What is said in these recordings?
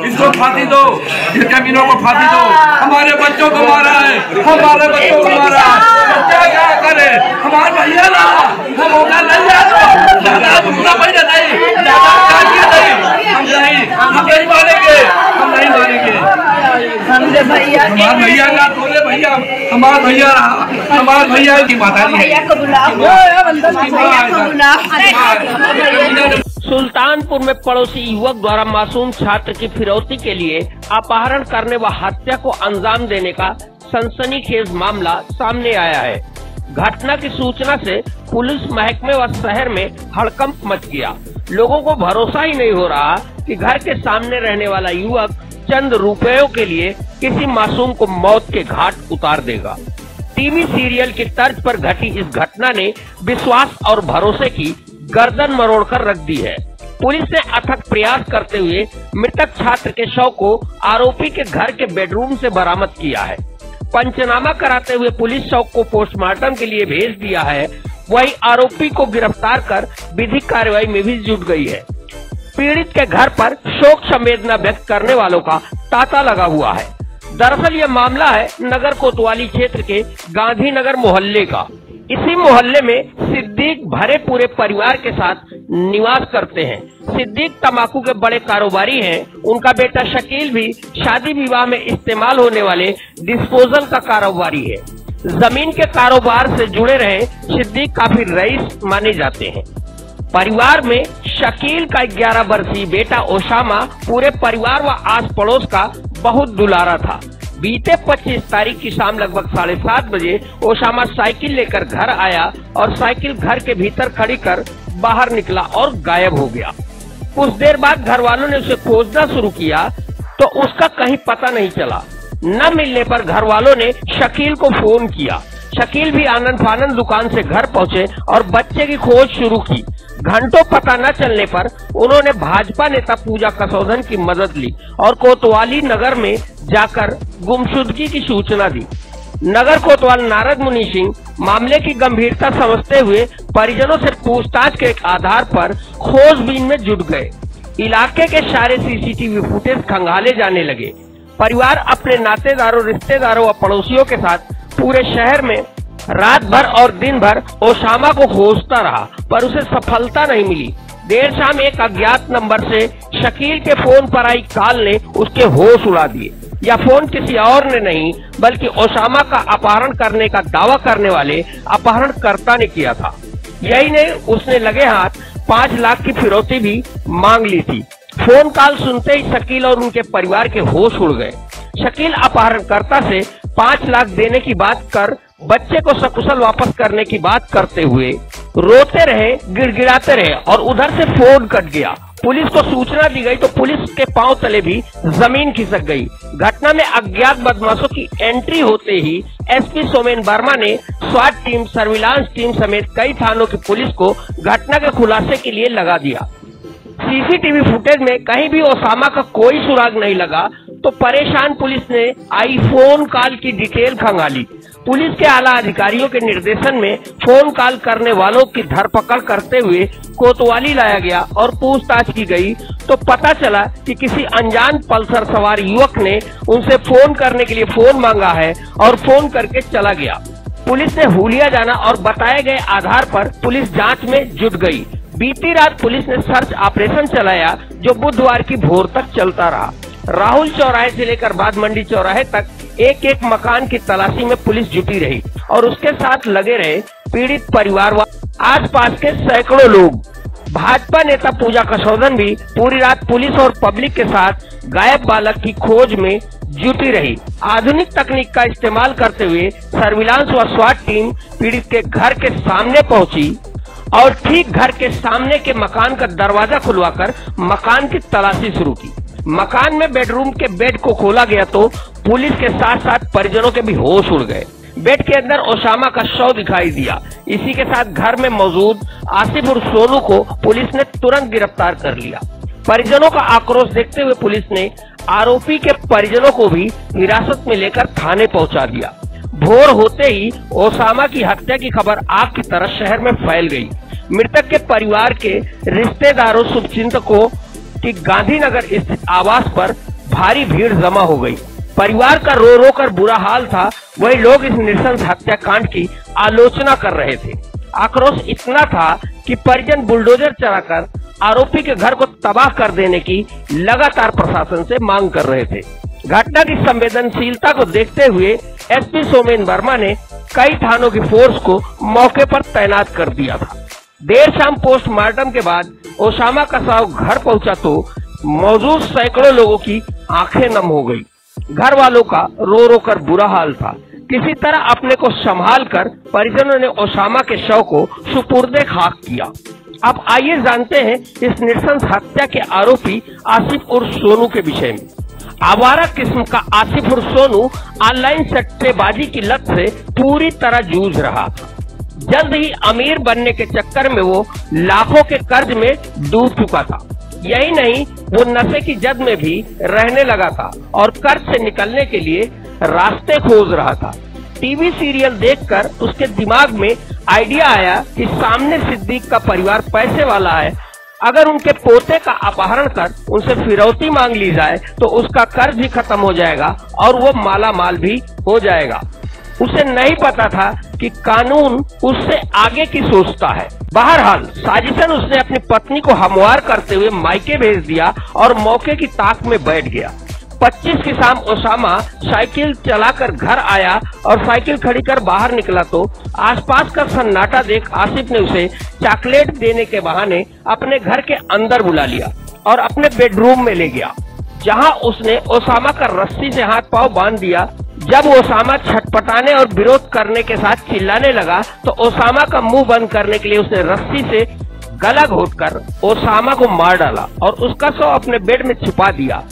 इसको फांसी दो, इन कमीनों को फांसी दो। हमारे बच्चों को मारा है, हमारे बच्चों को मारा है, क्या करे? हमारे भैया ना हम होगा नहीं दादा तुमका भैया नहीं, दादा हम नहीं मारेंगे, हम नहीं मारेंगे। हमारे भैया ना बोले भैया, हमारे भैया की माता सुल्तानपुर में पड़ोसी युवक द्वारा मासूम छात्र की फिरौती के लिए अपहरण करने व हत्या को अंजाम देने का सनसनीखेज मामला सामने आया है। घटना की सूचना से पुलिस महकमे व शहर में हड़कंप मच गया। लोगों को भरोसा ही नहीं हो रहा कि घर के सामने रहने वाला युवक चंद रुपयों के लिए किसी मासूम को मौत के घाट उतार देगा। टीवी सीरियल की तर्ज पर घटी इस घटना ने विश्वास और भरोसे की गर्दन मरोड़कर रख दी है। पुलिस ने अथक प्रयास करते हुए मृतक छात्र के शव को आरोपी के घर के बेडरूम से बरामद किया है। पंचनामा कराते हुए पुलिस शव को पोस्टमार्टम के लिए भेज दिया है। वही आरोपी को गिरफ्तार कर विधिक कार्रवाई में भी जुट गई है। पीड़ित के घर पर शोक संवेदना व्यक्त करने वालों का तांता लगा हुआ है। दरअसल ये मामला है नगर कोतवाली क्षेत्र के गांधीनगर मोहल्ले का। इसी मोहल्ले में सिद्दीक भरे पूरे परिवार के साथ निवास करते हैं। सिद्दीक तंबाकू के बड़े कारोबारी हैं। उनका बेटा शकील भी शादी विवाह में इस्तेमाल होने वाले डिस्पोजल का कारोबारी है। जमीन के कारोबार से जुड़े रहे सिद्दीक काफी रईस माने जाते हैं। परिवार में शकील का 11 वर्षीय बेटा ओसामा पूरे परिवार व आस पड़ोस का बहुत दुलारा था। बीते 25 तारीख की शाम लगभग 7:30 बजे ओसामा साइकिल लेकर घर आया और साइकिल घर के भीतर खड़ी कर बाहर निकला और गायब हो गया। कुछ देर बाद घर वालों ने उसे खोजना शुरू किया तो उसका कहीं पता नहीं चला। न मिलने पर घर वालों ने शकील को फोन किया। शकील भी आनंद फानंद दुकान से घर पहुंचे और बच्चे की खोज शुरू की। घंटों पता न चलने पर उन्होंने भाजपा नेता पूजा कसौधन की मदद ली और कोतवाली नगर में जाकर गुमशुदगी की सूचना दी। नगर कोतवाल नारद मुनि सिंह मामले की गंभीरता समझते हुए परिजनों से पूछताछ के आधार पर खोजबीन में जुट गए। इलाके के सारे सीसीटीवी फुटेज खंगाले जाने लगे। परिवार अपने नातेदारों, रिश्तेदारों व पड़ोसियों के साथ पूरे शहर में रात भर और दिन भर ओसामा को खोजता रहा, पर उसे सफलता नहीं मिली। देर शाम एक अज्ञात नंबर से शकील के फोन पर आई कॉल ने उसके होश उड़ा दिए। यह फोन किसी और ने नहीं बल्कि ओसामा का अपहरण करने का दावा करने वाले अपहरणकर्ता ने किया था। यही नहीं, उसने लगे हाथ 5 लाख की फिरौती भी मांग ली थी। फोन कॉल सुनते ही शकील और उनके परिवार के होश उड़ गए। शकील अपहरणकर्ता से 5 लाख देने की बात कर बच्चे को सकुशल वापस करने की बात करते हुए रोते रहे, गिड़गिड़ाते रहे और उधर से फोन कट गया। पुलिस को सूचना दी गई तो पुलिस के पांव तले भी जमीन खिसक गई। घटना में अज्ञात बदमाशों की एंट्री होते ही एसपी सोमेन वर्मा ने स्वाट टीम, सर्विलांस टीम समेत कई थानों की पुलिस को घटना के खुलासे के लिए लगा दिया। सीसीटीवी फुटेज में कहीं भी ओसामा का कोई सुराग नहीं लगा तो परेशान पुलिस ने आई फोन कॉल की डिटेल खंगाली। पुलिस के आला अधिकारियों के निर्देशन में फोन कॉल करने वालों की धरपकड़ करते हुए कोतवाली लाया गया और पूछताछ की गई तो पता चला कि किसी अनजान पल्सर सवार युवक ने उनसे फोन करने के लिए फोन मांगा है और फोन करके चला गया। पुलिस ने हुलिया जाना और बताए गए आधार पर पुलिस जांच में जुट गई। बीती रात पुलिस ने सर्च ऑपरेशन चलाया जो बुधवार की भोर तक चलता रहा। राहुल चौराहे से लेकर बाद मंडी चौराहे तक एक एक मकान की तलाशी में पुलिस जुटी रही और उसके साथ लगे रहे पीड़ित परिवार व आसपास के सैकड़ों लोग। भाजपा नेता पूजा कसौधन भी पूरी रात पुलिस और पब्लिक के साथ गायब बालक की खोज में जुटी रही। आधुनिक तकनीक का इस्तेमाल करते हुए सर्विलांस व स्वाट टीम पीड़ित के घर के सामने पहुंची और ठीक घर के सामने के मकान का दरवाजा खुलवाकर मकान की तलाशी शुरू की। मकान में बेडरूम के बेड को खोला गया तो पुलिस के साथ साथ परिजनों के भी होश उड़ गए। बेड के अंदर ओसामा का शव दिखाई दिया। इसी के साथ घर में मौजूद आसिफ उर्फ सोनू को पुलिस ने तुरंत गिरफ्तार कर लिया। परिजनों का आक्रोश देखते हुए पुलिस ने आरोपी के परिजनों को भी हिरासत में लेकर थाने पहुंचा दिया। भोर होते ही ओसामा की हत्या की खबर आग की तरह शहर में फैल गई। मृतक के परिवार के रिश्तेदारों, शुभचिंतकों कि गांधीनगर स्थित आवास पर भारी भीड़ जमा हो गई। परिवार का रो रो कर बुरा हाल था, वही लोग इस नृशंस हत्याकांड की आलोचना कर रहे थे। आक्रोश इतना था कि परिजन बुलडोजर चलाकर आरोपी के घर को तबाह कर देने की लगातार प्रशासन से मांग कर रहे थे। घटना की संवेदनशीलता को देखते हुए एसपी सोमेन वर्मा ने कई थानों की फोर्स को मौके पर तैनात कर दिया था। देर शाम पोस्टमार्टम के बाद ओसामा का शव घर पहुंचा तो मौजूद सैकड़ों लोगों की आंखें नम हो गई। घर वालों का रो रो कर बुरा हाल था। किसी तरह अपने को संभाल कर परिजनों ने ओसामा के शव को सुपुर्दे खाक किया। अब आइए जानते हैं इस नृशंस हत्या के आरोपी आसिफ उर्फ सोनू के विषय में। आवारा किस्म का आसिफ उर्फ सोनू ऑनलाइन सट्टेबाजी की लत से पूरी तरह जूझ रहा था। जल्द ही अमीर बनने के चक्कर में वो लाखों के कर्ज में डूब चुका था। यही नहीं, वो नशे की जद में भी रहने लगा था और कर्ज से निकलने के लिए रास्ते खोज रहा था। टीवी सीरियल देखकर उसके दिमाग में आइडिया आया कि सामने सिद्दीक का परिवार पैसे वाला है, अगर उनके पोते का अपहरण कर उनसे फिरौती मांग ली जाए तो उसका कर्ज भी खत्म हो जाएगा और वो माला माल भी हो जाएगा। उसे नहीं पता था कि कानून उससे आगे की सोचता है। बहरहाल साजिशन उसने अपनी पत्नी को हमवार करते हुए मायके भेज दिया और मौके की ताक में बैठ गया। 25 की शाम ओसामा साइकिल चलाकर घर आया और साइकिल खड़ी कर बाहर निकला तो आसपास का सन्नाटा देख आसिफ ने उसे चॉकलेट देने के बहाने अपने घर के अंदर बुला लिया और अपने बेडरूम में ले गया, जहां उसने ओसामा का रस्सी से हाथ पांव बांध दिया। जब ओसामा छटपटाने और विरोध करने के साथ चिल्लाने लगा तो ओसामा का मुंह बंद करने के लिए उसने रस्सी से गला घोंटकर ओसामा को मार डाला और उसका शव अपने बेड में छिपा दिया।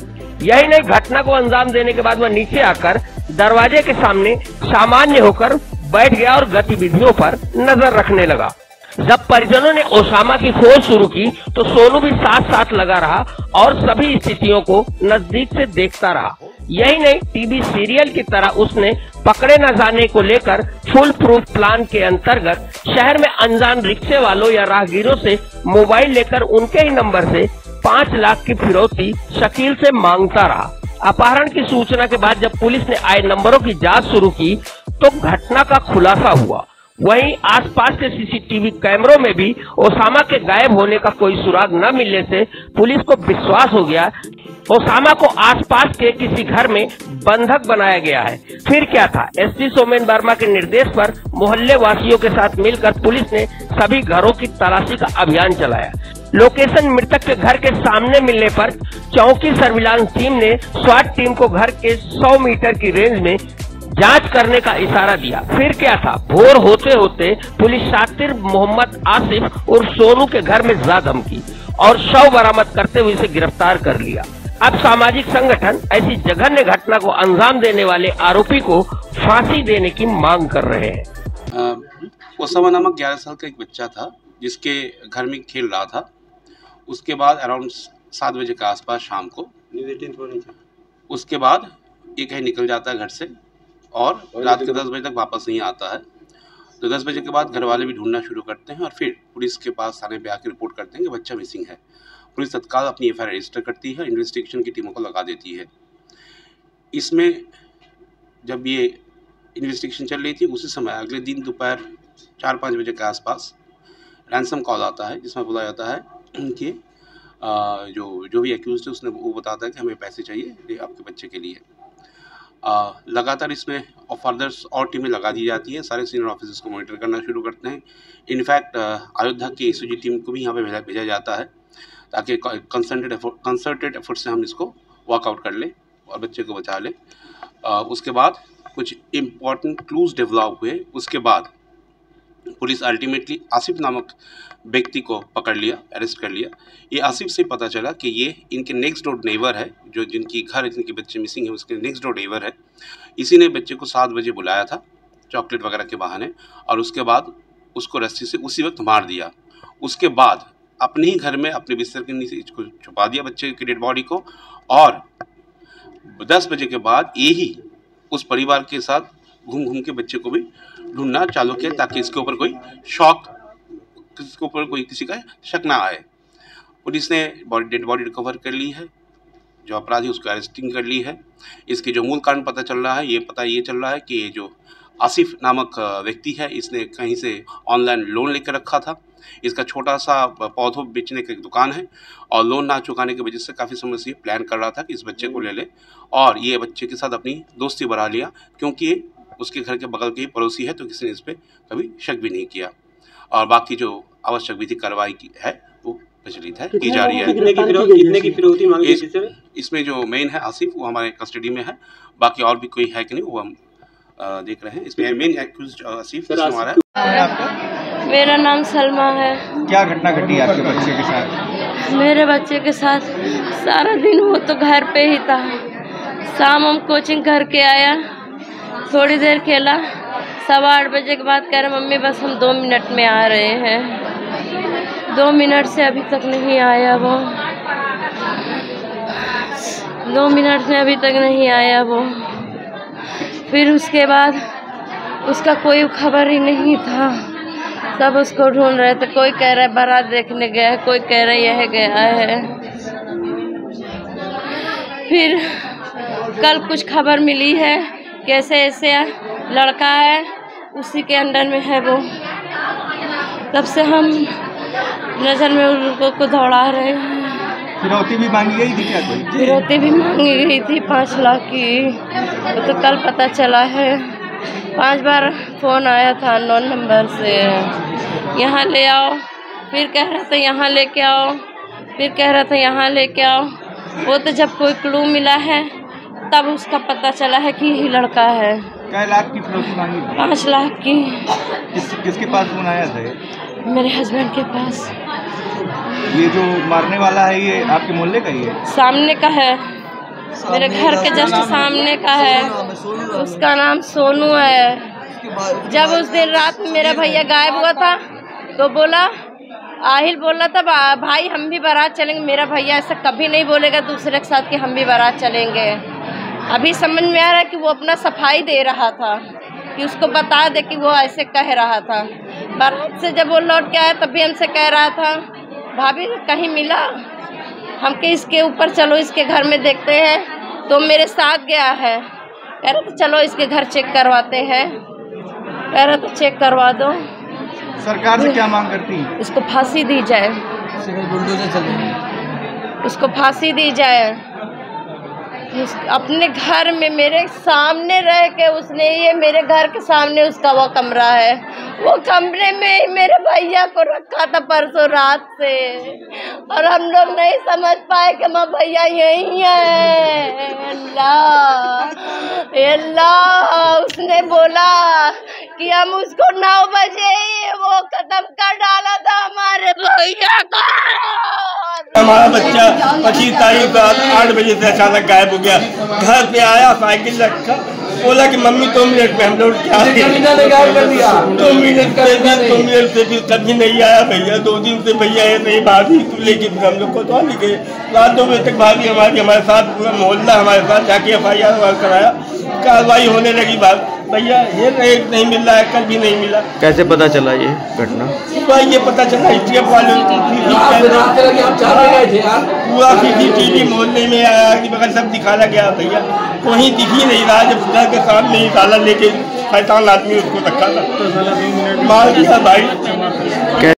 यही नहीं, घटना को अंजाम देने के बाद वह नीचे आकर दरवाजे के सामने सामान्य होकर बैठ गया और गतिविधियों पर नजर रखने लगा। जब परिजनों ने ओसामा की खोज शुरू की तो सोनू भी साथ साथ लगा रहा और सभी स्थितियों को नजदीक से देखता रहा। यही नहीं, टीवी सीरियल की तरह उसने पकड़े न जाने को लेकर फुल प्रूफ प्लान के अंतर्गत शहर में अनजान रिक्शे वालों या राहगीरों से मोबाइल लेकर उनके ही नंबर से 5 लाख की फिरौती शकील से मांगता रहा। अपहरण की सूचना के बाद जब पुलिस ने आए नंबरों की जांच शुरू की तो घटना का खुलासा हुआ। वहीं आसपास के सीसीटीवी कैमरों में भी ओसामा के गायब होने का कोई सुराग न मिलने से पुलिस को विश्वास हो गया ओसामा को आसपास के किसी घर में बंधक बनाया गया है। फिर क्या था, एसपी सोमेन वर्मा के निर्देश पर मोहल्ले वासियों के साथ मिलकर पुलिस ने सभी घरों की तलाशी का अभियान चलाया। लोकेशन मृतक के घर के सामने मिलने पर चौकी सर्विलांस टीम ने स्वाट टीम को घर के 100 मीटर की रेंज में जांच करने का इशारा दिया। फिर क्या था, भोर होते होते पुलिस शातिर मोहम्मद आसिफ और सोनू के घर में जा धमकी और शव बरामद करते हुए इसे गिरफ्तार कर लिया। अब सामाजिक संगठन ऐसी जघन्य घटना को अंजाम देने वाले आरोपी को फांसी देने की मांग कर रहे हैं। ओसामा नामक 11 साल का एक बच्चा था जिसके घर में खेल रहा था। उसके बाद अराउंड 7 बजे के आसपास शाम को उसके बाद ये कहीं निकल जाता है घर से और रात के 10 बजे तक वापस नहीं आता है। तो 10 बजे के बाद घर वाले भी ढूंढना शुरू करते हैं और फिर पुलिस के पास थाने पे आकर रिपोर्ट करते हैं कि बच्चा मिसिंग है। पुलिस तत्काल अपनी एफआईआर रजिस्टर करती है, इन्वेस्टिगेशन की टीमों को लगा देती है। इसमें जब ये इन्वेस्टिगेशन चल रही थी उसी समय अगले दिन दोपहर 4-5 बजे के आसपास रैंसम कॉल आता है जिसमें बोला जाता है कि जो भी एक्यूज है उसने वो बताता है कि हमें पैसे चाहिए आपके बच्चे के लिए। लगातार इसमें और फर्दर और टीमें लगा दी जाती है। सारे सीनियर ऑफिसर्स को मॉनिटर करना शुरू करते हैं। इनफैक्ट अयोध्या की एसओजी टीम को भी यहाँ पे भेजा जाता है ताकि कंसर्टेड एफर्ट से हम इसको वर्कआउट कर ले और बच्चे को बचा ले। उसके बाद कुछ इम्पॉर्टेंट क्लूज डेवलप हुए। उसके बाद पुलिस अल्टीमेटली आसिफ नामक व्यक्ति को पकड़ लिया, अरेस्ट कर लिया। ये आसिफ से पता चला कि ये इनके नेक्स्ट डोर नेबर है, जो जिनकी घर जिनके बच्चे मिसिंग है उसके नेक्स्ट डोर नेबर है। इसी ने बच्चे को 7 बजे बुलाया था चॉकलेट वगैरह के बहाने और उसके बाद उसको रस्सी से उसी वक्त मार दिया। उसके बाद अपने ही घर में अपने बिस्तर के नीचे इसको छुपा दिया बच्चे की डेड बॉडी को और 10 बजे के बाद यही उस परिवार के साथ घूम घूम के बच्चे को भी ढूंढना चालू किया ताकि इसके ऊपर कोई किसी का शक ना आए। पुलिस ने डेड बॉडी रिकवर कर ली है, जो अपराधी उसको अरेस्टिंग कर ली है। इसके जो मूल कारण पता चल रहा है, ये चल रहा है कि ये जो आसिफ नामक व्यक्ति है, इसने कहीं से ऑनलाइन लोन लेकर रखा था। इसका छोटा सा पौधों बेचने की दुकान है और लोन ना चुकाने की वजह से काफ़ी समय से प्लान कर रहा था कि इस बच्चे को ले ले, और ये बच्चे के साथ अपनी दोस्ती बढ़ा लिया, क्योंकि उसके घर के बगल के ही पड़ोसी है, तो किसी ने इस पर कभी शक भी नहीं किया। और बाकी जो आवश्यक विधिक कार्रवाई की है वो प्रचलित है, की जा रही है। कितने की फिरौती मांगी इसमें जो मेन है आसिफ, वो हमारे कस्टडी में है। बाकी और भी कोई है कि नहीं, वो हम देख रहे हैं। इसमें मेन एक्यूज्ड आसिफ हमारा है। मेरा नाम सलमा है। क्या घटना घटी आपके बच्चे के साथ? मेरे बच्चे के साथ सारा दिन वो तो घर पे ही था। शाम हम कोचिंग करके आया, थोड़ी देर खेला, 8:15 बजे के बाद कह रहे मम्मी बस हम 2 मिनट में आ रहे हैं। 2 मिनट से अभी तक नहीं आया वो। 2 मिनट से अभी तक नहीं आया वो। फिर उसके बाद उसका कोई खबर ही नहीं था। सब उसको ढूंढ रहे थे। कोई कह रहा है बारात देखने गया है, कोई कह रहा है यह गया है। फिर कल कुछ खबर मिली है कैसे ऐसे लड़का है, उसी के अंडर में है वो। तब से हम नज़र में उन लोगों को दौड़ा रहे हैं। फिरौती भी मांगी गई थी क्या कोई? फिरौती भी मांगी गई थी 5 लाख की। वो तो कल पता चला है। 5 बार फ़ोन आया था अननोन नंबर से, यहाँ ले आओ, फिर कह रहा था यहाँ लेके आओ, फिर कह रहा था यहाँ लेके आओ। वो तो जब कोई क्लू मिला है तब उसका पता चला है कि यही लड़का है। क्या लाख की फिरौती मांगी? 5 लाख की। किसके पास फोन आया था? मेरे हस्बैंड के पास। ये जो मारने वाला है ये आपके मोहल्ले का ही है? सामने का है, मेरे घर के जस्ट सामने का है। उसका नाम सोनू है। जब उस दिन रात में मेरा भैया गायब हुआ था तो बोला, आहिल बोला था भाई हम भी बारात चलेंगे। मेरा भैया ऐसा कभी नहीं बोलेगा दूसरे के साथ कि हम भी बारात चलेंगे। अभी समझ में आ रहा है कि वो अपना सफाई दे रहा था, कि उसको बता दे कि वो ऐसे कह रहा था। बारात से जब वो लौट के आया तब भी हमसे कह रहा था भाभी कहीं मिला हमके, इसके ऊपर चलो इसके घर में देखते हैं। तो मेरे साथ गया है, कह रहे थे चलो इसके घर चेक करवाते हैं। कह रहे थे चेक करवा दो। सरकार से क्या मांग करती? इसको फांसी दी जाए, उसको फांसी दी जाए। अपने घर में मेरे सामने रह के उसने, ये मेरे घर के सामने उसका वो कमरा है, वो कमरे में ही मेरे भैया को रखा था परसों रात से। और हम लोग नहीं समझ पाए कि माँ भैया यही है। अल्लाह उसने बोला कि हम उसको 9 बजे ही वो खत्म कर डाला था हमारे भैया का। हमारा बच्चा 25 तारीख रात 8 बजे से अचानक गायब हो गया। घर पे आया, साइकिल रखा, बोला कि मम्मी 2 मिनट में हम लोग क्या 2 मिनट से फिर कभी नहीं आया भैया। 2 दिन से भैया है नहीं भाभी, लेकिन हम लोग को तो नहीं गए। रात 2 बजे तक भाभी हमारे साथ, पूरा मोहल्ला हमारे साथ जाके FIR कराया। कार्रवाई होने लगी। बात भैया ये नहीं मिल रहा है, कल भी नहीं मिला। कैसे पता चला ये घटना? ये पता चला STF वाले पूरा CCTV मोहल्ले में आया कि बगल सब दिखाया गया। भैया कहीं दिख ही नहीं रहा, जब घर के सामने ही ताला लेके 5 आदमी उसको रखा था, मार दिया भाई।